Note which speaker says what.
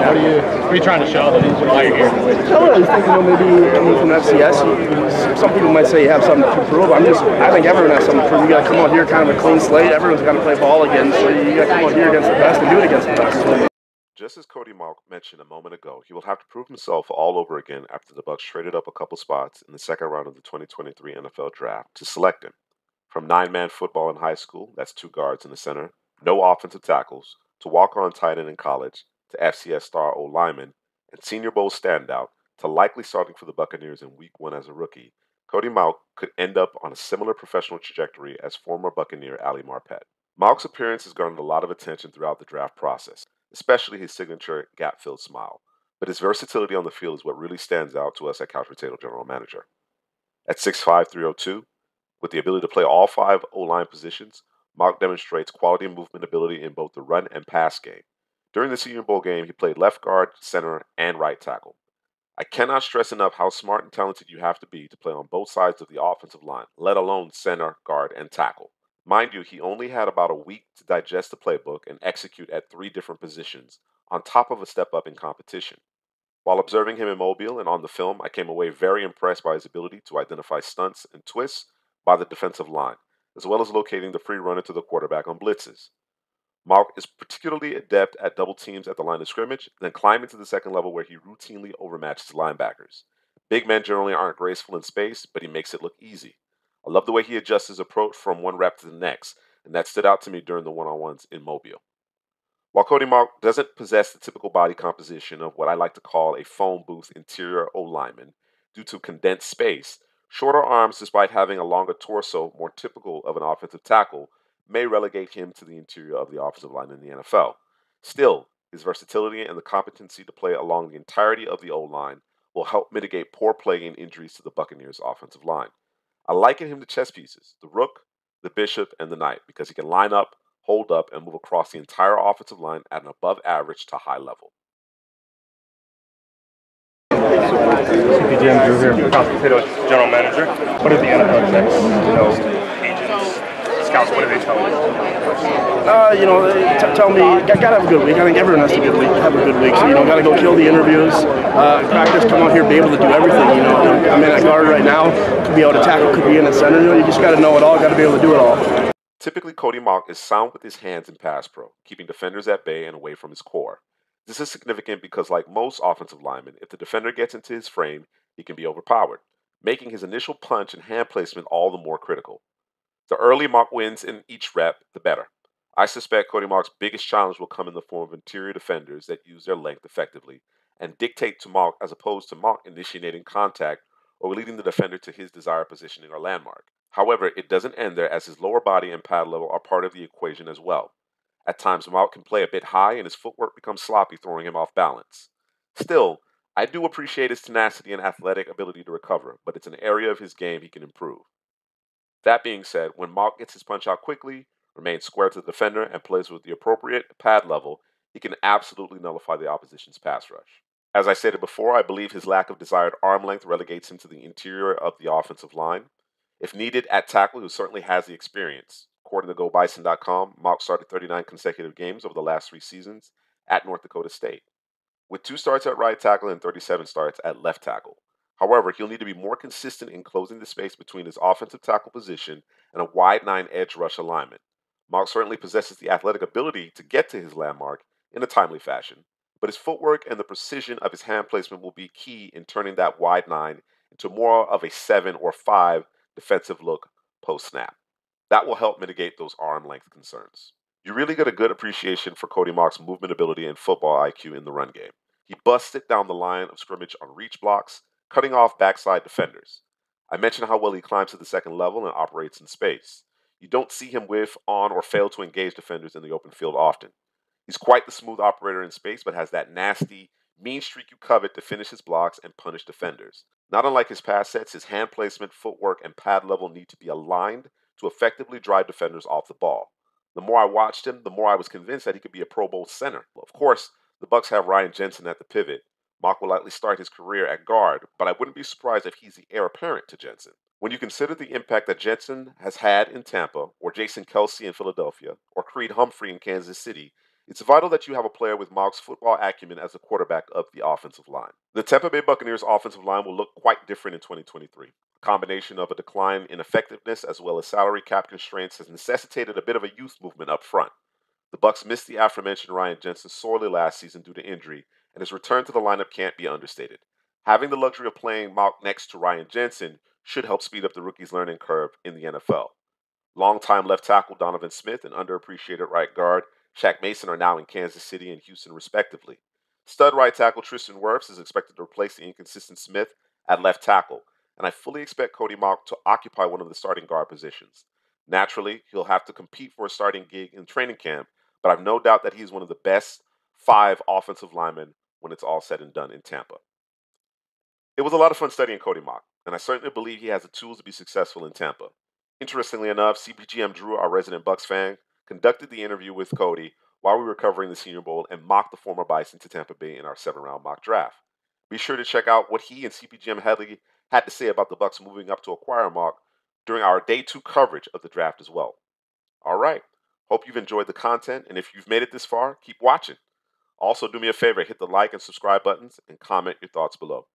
Speaker 1: What are you trying to show them while you're here?
Speaker 2: I was thinking, maybe coming from FCS, some people might say you have something to prove. I think everyone has something to prove. You got to come out here kind of a clean slate. Everyone's got to play ball again, so you got to come out here against the best and do it against the best.
Speaker 3: Just as Cody Mauch mentioned a moment ago, he will have to prove himself all over again after the Bucs traded up a couple spots in the second round of the 2023 NFL Draft to select him. From nine-man football in high school, that's 2 guards in the center, no offensive tackles, to walk-on tight end in college, to FCS star O-lineman, and Senior Bowl standout, to likely starting for the Buccaneers in Week 1 as a rookie, Cody Mauch could end up on a similar professional trajectory as former Buccaneer Ali Marpet. Mauch's appearance has garnered a lot of attention throughout the draft process, especially his signature gap-filled smile. But his versatility on the field is what really stands out to us at Couch Potato General Manager. At 6'5", 302, with the ability to play all 5 O-line positions, Mauch demonstrates quality movement ability in both the run and pass game. During the Senior Bowl game, he played left guard, center, and right tackle. I cannot stress enough how smart and talented you have to be to play on both sides of the offensive line, let alone center, guard, and tackle. Mind you, he only had about a week to digest the playbook and execute at 3 different positions, on top of a step up in competition. While observing him in Mobile and on the film, I came away very impressed by his ability to identify stunts and twists by the defensive line, as well as locating the free runner to the quarterback on blitzes. Mauch is particularly adept at double teams at the line of scrimmage, then climbing to the second level where he routinely overmatches linebackers. Big men generally aren't graceful in space, but he makes it look easy. I love the way he adjusts his approach from one rep to the next, and that stood out to me during the one-on-ones in Mobile. While Cody Mauch doesn't possess the typical body composition of what I like to call a phone booth interior O-lineman due to condensed space, shorter arms, despite having a longer torso more typical of an offensive tackle, may relegate him to the interior of the offensive line in the NFL. Still, his versatility and the competency to play along the entirety of the O-line will help mitigate poor play and injuries to the Buccaneers' offensive line. I liken him to chess pieces, the rook, the bishop, and the knight, because he can line up, hold up, and move across the entire offensive line at an above average to high level.
Speaker 1: CPGM Juice here, Couch Potato General Manager. What did the NFL checks, agents, scouts, what did they tell you?
Speaker 2: Tell me, gotta have a good week. I think everyone has to have a good week. So, gotta go kill the interviews, practice, come out here, be able to do everything. I'm in at guard right now, could be able to tackle, could be in at center. You just gotta know it all, gotta be able to do it all.
Speaker 3: Typically, Cody Mauch is sound with his hands in pass pro, keeping defenders at bay and away from his core. This is significant because, like most offensive linemen, if the defender gets into his frame, he can be overpowered, making his initial punch and hand placement all the more critical. The early Mauch wins in each rep, the better. I suspect Cody Mauch's biggest challenge will come in the form of interior defenders that use their length effectively and dictate to Mauch as opposed to Mauch initiating contact or leading the defender to his desired positioning or landmark. However, it doesn't end there, as his lower body and pad level are part of the equation as well. At times, Mauch can play a bit high and his footwork becomes sloppy, throwing him off balance. Still, I do appreciate his tenacity and athletic ability to recover, but it's an area of his game he can improve. That being said, when Mauch gets his punch out quickly, remains square to the defender, and plays with the appropriate pad level, he can absolutely nullify the opposition's pass rush. As I stated before, I believe his lack of desired arm length relegates him to the interior of the offensive line. If needed at tackle, he certainly has the experience. According to GoBison.com, Mauch started 39 consecutive games over the last 3 seasons at North Dakota State, with 2 starts at right tackle and 37 starts at left tackle. However, he'll need to be more consistent in closing the space between his offensive tackle position and a wide 9 edge rush alignment. Mauch certainly possesses the athletic ability to get to his landmark in a timely fashion, but his footwork and the precision of his hand placement will be key in turning that wide 9 into more of a 7 or 5 defensive look post-snap. That will help mitigate those arm length concerns. You really get a good appreciation for Cody Mauch's movement ability and football IQ in the run game. He busts it down the line of scrimmage on reach blocks, cutting off backside defenders. I mentioned how well he climbs to the second level and operates in space. You don't see him whiff on or fail to engage defenders in the open field often. He's quite the smooth operator in space, but has that nasty, mean streak you covet to finish his blocks and punish defenders. Not unlike his pass sets, his hand placement, footwork, and pad level need to be aligned to effectively drive defenders off the ball. The more I watched him, the more I was convinced that he could be a Pro Bowl center. Of course, the Bucs have Ryan Jensen at the pivot. Mauch will likely start his career at guard, but I wouldn't be surprised if he's the heir apparent to Jensen. When you consider the impact that Jensen has had in Tampa, or Jason Kelsey in Philadelphia, or Creed Humphrey in Kansas City, It's vital that you have a player with Mauch's football acumen as the quarterback of the offensive line. The Tampa Bay Buccaneers offensive line will look quite different in 2023. A combination of a decline in effectiveness as well as salary cap constraints has necessitated a bit of a youth movement up front. The Bucs missed the aforementioned Ryan Jensen sorely last season due to injury, and his return to the lineup can't be understated. Having the luxury of playing Mauch next to Ryan Jensen should help speed up the rookie's learning curve in the NFL. Longtime left tackle Donovan Smith and underappreciated right guard Shaq Mason are now in Kansas City and Houston, respectively. Stud right tackle Tristan Wirfs is expected to replace the inconsistent Smith at left tackle, and I fully expect Cody Mauch to occupy one of the starting guard positions. Naturally, he'll have to compete for a starting gig in training camp, but I've no doubt that he's one of the best 5 offensive linemen when it's all said and done in Tampa. It was a lot of fun studying Cody Mauch, and I certainly believe he has the tools to be successful in Tampa. Interestingly enough, CPGM Drew, our resident Bucs fan, conducted the interview with Cody while we were covering the Senior Bowl and mocked the former Bison to Tampa Bay in our 7-round mock draft. Be sure to check out what he and CPGM Headley had to say about the Bucs moving up to acquire Mauch during our Day 2 coverage of the draft as well. All right, hope you've enjoyed the content, and if you've made it this far, keep watching. Also, do me a favor, hit the like and subscribe buttons and comment your thoughts below.